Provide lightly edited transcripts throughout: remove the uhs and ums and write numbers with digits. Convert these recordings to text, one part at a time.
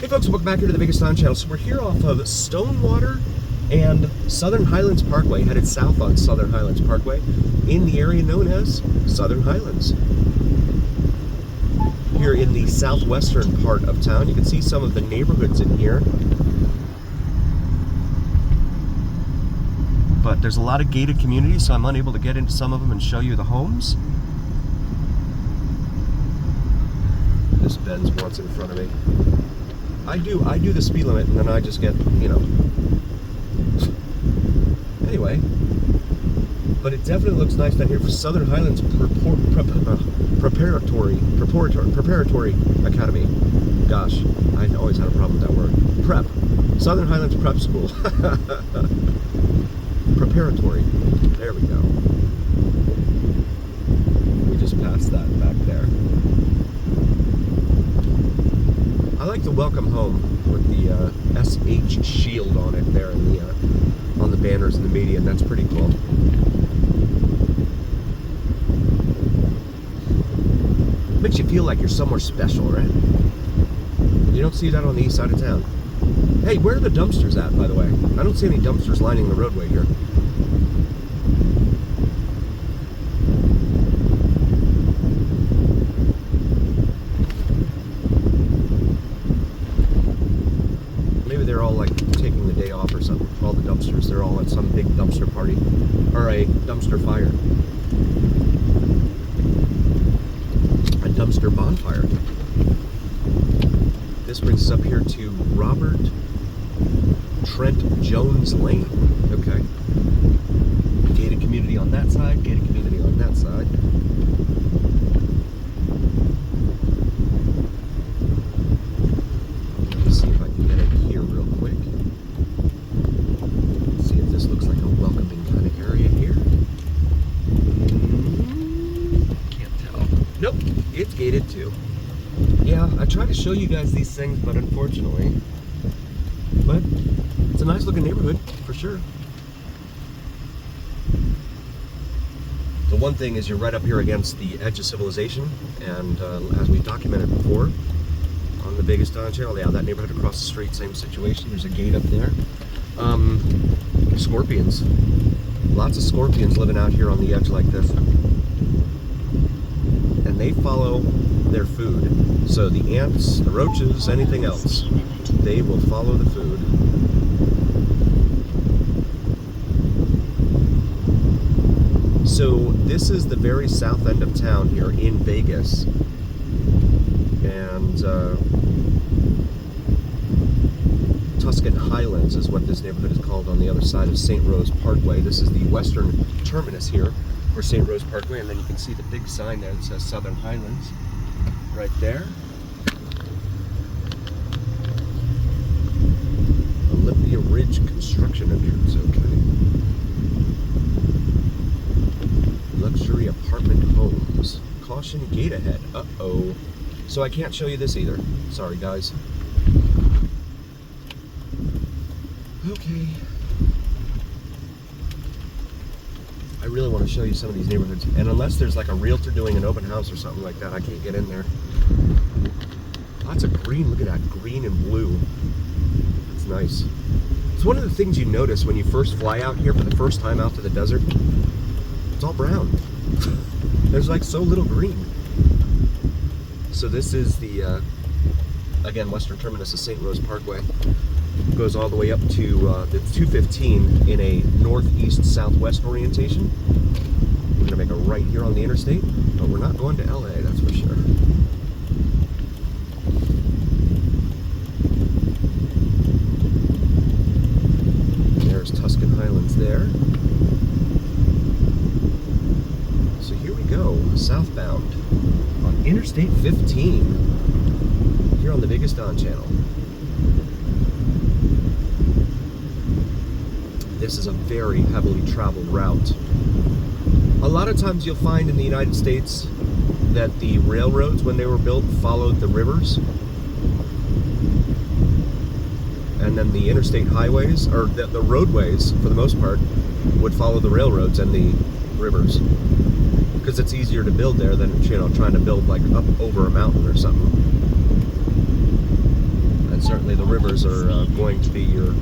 Hey folks, welcome back here to the Biggest On Channel. So we're here off of Stonewater and Southern Highlands Parkway, headed south on Southern Highlands Parkway in the area known as Southern Highlands. Here in the southwestern part of town, you can see some of the neighborhoods in here. But there's a lot of gated communities, so I'm unable to get into some of them and show you the homes. This Benz once in front of me. I do the speed limit, and then I just get, you know. Anyway, but it definitely looks nice down here for Southern Highlands Preparatory Academy. Gosh, I always had a problem with that word. Prep. Southern Highlands Prep School. Preparatory. There we go. We just passed that back there. I like the welcome home with the SH shield on it there in the on the banners in the median. That's pretty cool. Makes you feel like you're somewhere special, right? You don't see that on the east side of town. Hey, where are the dumpsters at, by the way? I don't see any dumpsters lining the roadway here. Maybe they're all like taking the day off or something. All the dumpsters, they're all at some big dumpster party or a dumpster fire. A dumpster bonfire. This brings us up here to Robert Trent Jones Lane. Okay. Gated community on that side, gated community on that side. Let me see if I can get it here real quick. See if this looks like a welcoming kind of area here. Can't tell. Nope, it's gated too. Yeah, I try to show you guys these things, but unfortunately. But it's a nice looking neighborhood, for sure. The one thing is you're right up here against the edge of civilization, and as we documented before on the Biggest On Channel, yeah, that neighborhood across the street, same situation. There's a gate up there. Scorpions. Lots of scorpions living out here on the edge like this. And they follow their food. So the ants, the roaches, anything else, they will follow the food. So this is the very south end of town here in Vegas. And Tuscan Highlands is what this neighborhood is called on the other side of St. Rose Parkway. This is the western terminus here for St. Rose Parkway, and then you can see the big sign there that says Southern Highlands right there. Olympia Ridge construction entrance, okay. Luxury apartment homes. Caution, gate ahead. Uh-oh. So I can't show you this either. Sorry, guys. Okay. I really want to show you some of these neighborhoods. And unless there's like a realtor doing an open house or something like that, I can't get in there. Lots of green. Look at that. Green and blue. It's nice. It's one of the things you notice when you first fly out here for the first time out to the desert. It's all brown. There's like so little green. So this is the, again, western terminus of St. Rose Parkway. Goes all the way up to the 215 in a northeast-southwest orientation. We're gonna make a right here on the interstate, but we're not going to LA, that's for sure. There's Tuscan Highlands there. So here we go, southbound on Interstate 15 here on the Biggest On Channel. This is a very heavily traveled route. A lot of times you'll find in the United States that the railroads, when they were built, followed the rivers. And then the interstate highways, or the roadways, for the most part, would follow the railroads and the rivers. Because it's easier to build there than, you know, trying to build like up over a mountain or something. And certainly the rivers are going to be your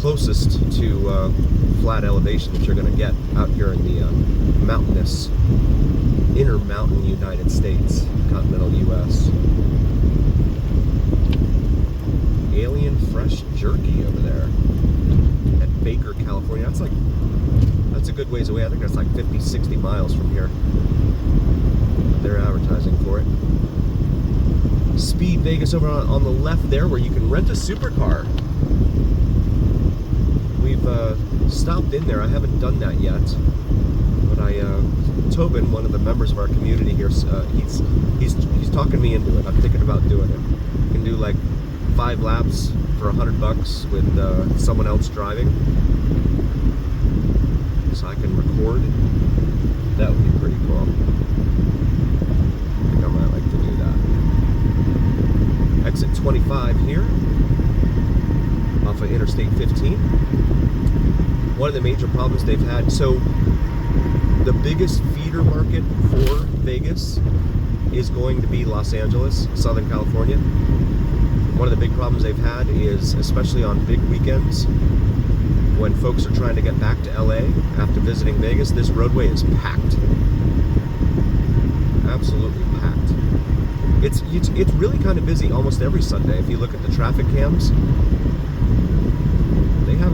closest to flat elevation that you're going to get out here in the mountainous, intermountain United States, continental U.S. Alien Fresh Jerky over there at Baker, California. That's a good ways away. I think that's like 50, 60 miles from here. They're advertising for it. Speed Vegas over on the left there, where you can rent a supercar. We've stopped in there. I haven't done that yet, but Tobin, one of the members of our community here, he's talking me into it. I'm thinking about doing it. You can do like 5 laps for $100 with someone else driving, so I can record. That would be pretty cool. I think I might like to do that. Exit 25 here off of Interstate 15. One of the major problems they've had, so the biggest feeder market for Vegas is going to be Los Angeles, Southern California. One of the big problems they've had is, especially on big weekends, when folks are trying to get back to LA after visiting Vegas, this roadway is packed. Absolutely packed. It's really kind of busy almost every Sunday. If you look at the traffic cams,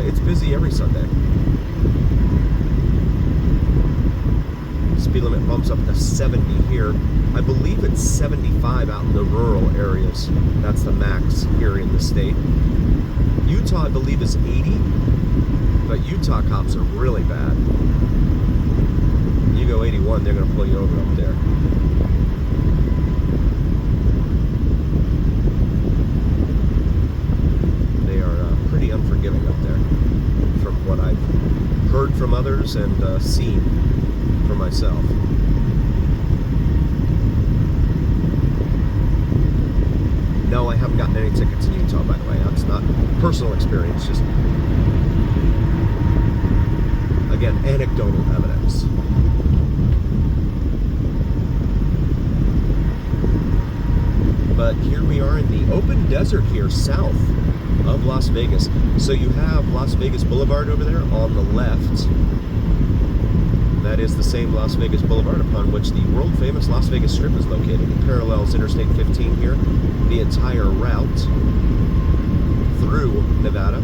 it's busy every Sunday. Speed limit bumps up to 70 here. I believe it's 75 out in the rural areas. That's the max here in the state. Utah, I believe, is 80, but Utah cops are really bad. You go 81, they're going to pull you over up there. They are pretty unforgiving up there, from what I've heard from others and seen for myself. No, I haven't gotten any tickets in Utah, by the way. That's not personal experience, just, again, anecdotal evidence. But here we are in the open desert here south of Las Vegas. So you have Las Vegas Boulevard over there on the left. That is the same Las Vegas Boulevard upon which the world-famous Las Vegas Strip is located. It parallels Interstate 15 here, the entire route through Nevada.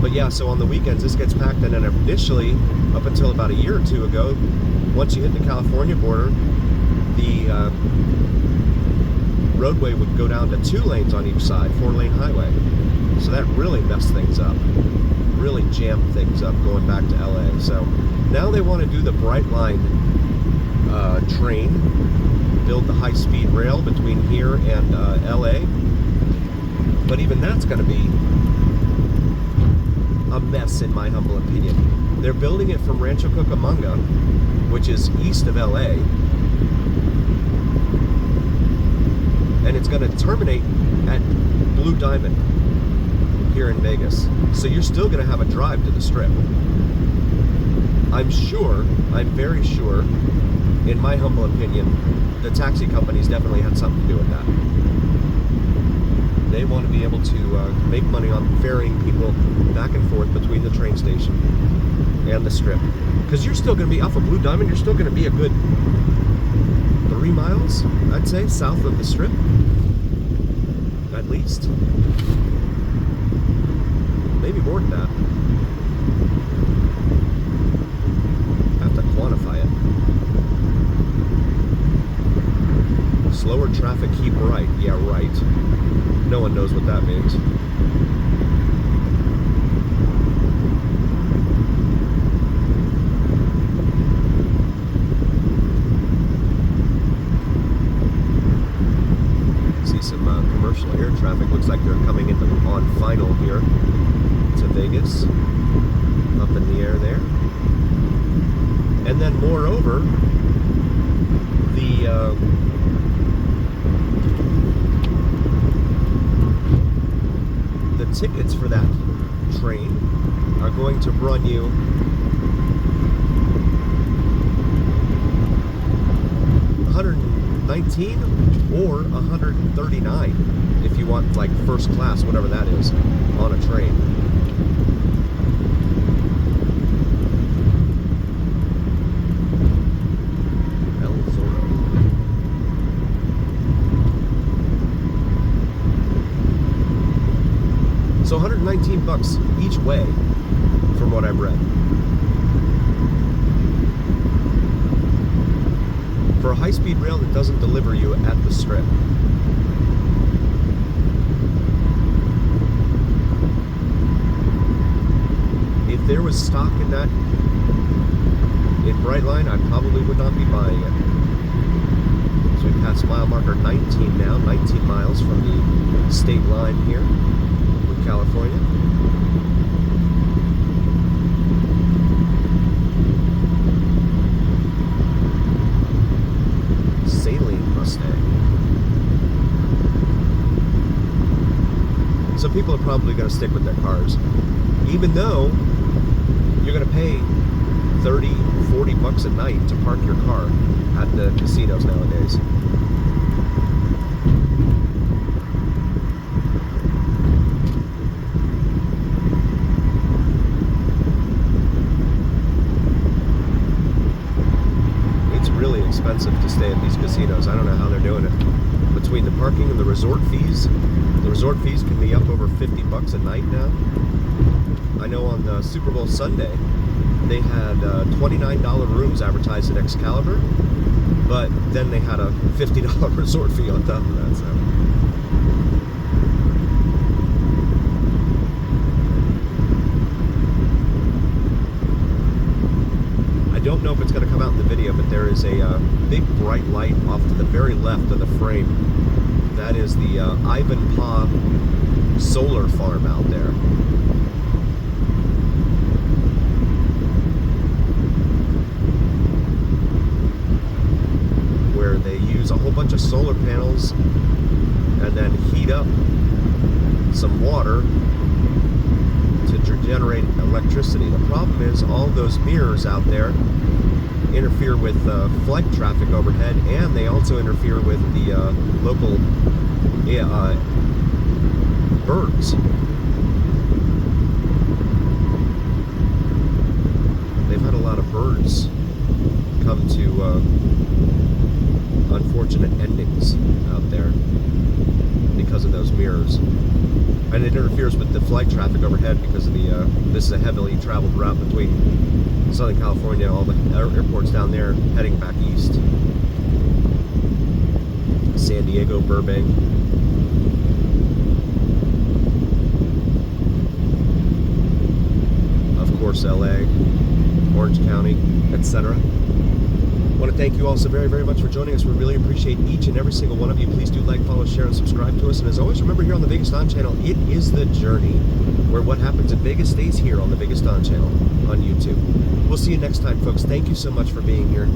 But yeah, so on the weekends this gets packed, and then initially, up until about a year or two ago, once you hit the California border, the roadway would go down to 2 lanes on each side, 4-lane highway. So that really messed things up. Really jammed things up going back to LA. So now they want to do the Brightline train, build the high-speed rail between here and LA. But even that's going to be a mess, in my humble opinion. They're building it from Rancho Cucamonga, which is east of LA, and it's going to terminate at Blue Diamond here in Vegas. So you're still going to have a drive to the Strip. I'm very sure, in my humble opinion, the taxi companies definitely had something to do with that. They want to be able to make money on ferrying people back and forth between the train station and the Strip. Because you're still going to be off of Blue Diamond, you're still going to be a good 3 miles, I'd say, south of the Strip, at least. Maybe more than that. I have to quantify it. Slower traffic, keep right. Yeah, right. No one knows what that means. See some commercial air traffic. Looks like they're coming into on final here to Vegas, up in the air there. And then moreover, the tickets for that train are going to run you 119 or 139 if you want like first class, whatever that is, on a train. So 119 bucks each way, from what I've read. For a high-speed rail that doesn't deliver you at the Strip. If there was stock in that, in Brightline, I probably would not be buying it. So we passed mile marker 19 now, 19 miles from the state line here. California. Saline Mustang. Some people are probably going to stick with their cars, even though you're going to pay 30, 40 bucks a night to park your car at the casinos nowadays. Expensive to stay at these casinos. I don't know how they're doing it. Between the parking and the resort fees can be up over 50 bucks a night now. I know on the Super Bowl Sunday, they had $29 rooms advertised at Excalibur, but then they had a $50 resort fee on top of that. So. I don't know if it's going to come out in the video, but there is a big bright light off to the very left of the frame. That is the Ivanpah solar farm out there. Where they use a whole bunch of solar panels and then heat up some water to generate electricity. The problem is all those mirrors out there interfere with flight traffic overhead, and they also interfere with the local birds. They've had a lot of birds come to unfortunate endings out there because of those mirrors. And it interferes with the flight traffic overhead because of the, this is a heavily traveled route between Southern California, all the airports down there heading back east. San Diego, Burbank. Of course, LA, Orange County, etc. I want to thank you all so very, very much for joining us. We really appreciate each and every single one of you. Please do like, follow, share, and subscribe to us. And as always, remember here on the Vegas Don channel, it is the journey, where what happens in Vegas stays here on the Vegas Don channel on YouTube. We'll see you next time, folks. Thank you so much for being here.